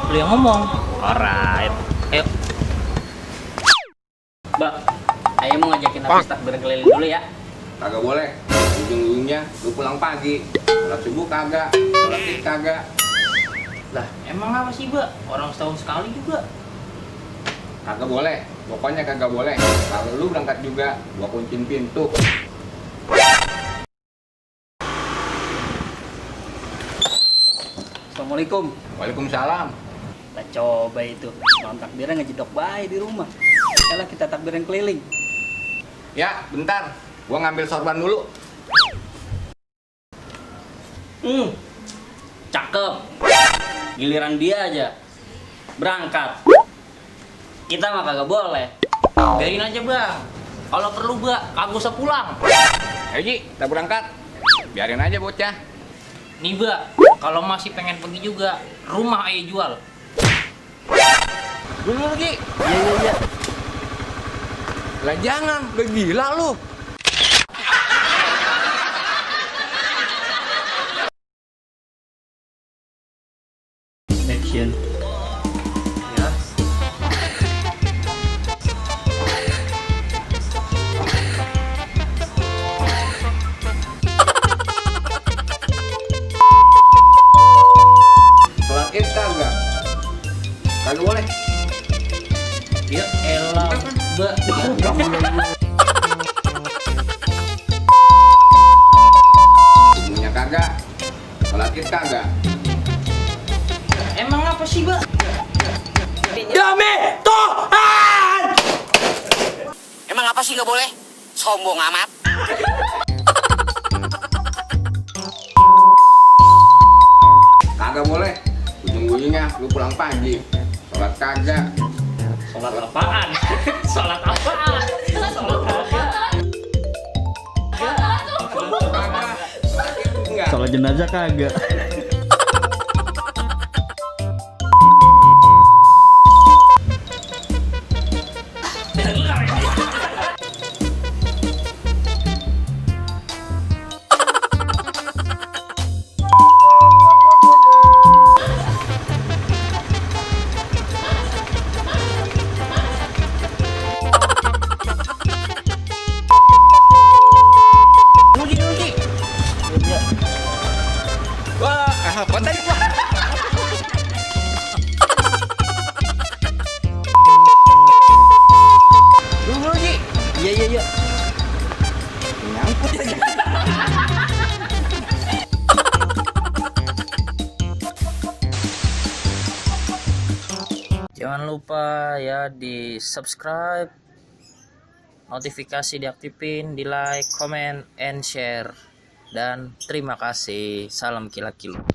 Lu yang ngomong. Alright. Ayo. Mbak, ayo mau ngajakin aku takbiran keliling dulu ya. Kagak boleh. Ujung-ujungnya lu pulang pagi. Sholat subuh kagak, sholat id kagak. Lah, emang apa sih, Mbak? Orang setahun sekali juga. Kagak boleh. Pokoknya kagak boleh. Kalau lu berangkat juga, gua kuncin pintu. Assalamualaikum. Waalaikumsalam. Kita coba itu. Malam takbiran ngejedok baik di rumah. Yalah kita takbiran keliling. Ya, bentar. Gua ngambil sorban dulu. Cakep. Giliran dia aja berangkat. Kita mah kagak boleh. Biarin aja, Bang. Kalau perlu, Bang, kagak usah pulang. Ayo Ji, kita berangkat. Biarin aja bocah. Nih, Bang, kalau masih pengen pergi juga, rumah ayo jual. Dulu Ji. Iya. Lah jangan, udah gila lu. Action. Ya. Sholat id kagak? Kagak boleh. Ya elah, Mbak. Subuhnya kagak. Sholat id kagak. Emang apa sih, Mbak? Demi Tuhan! Emang apa sih nggak boleh? Sombong amat. Kagak boleh. Ujung-ujungnya lu pulang pagi. Sholat kagak. Sholat apaan? Sholat apaan? Sholat apaan? Kagak. Sholat id enggak. Sholat jenazah kagak. Wah, apa tadi gua? Dulu Ji. Iya. Nyangkut aja. Jangan lupa ya di subscribe, notifikasi diaktifin, di like, comment, and share. Dan terima kasih. Salam kila-kilo.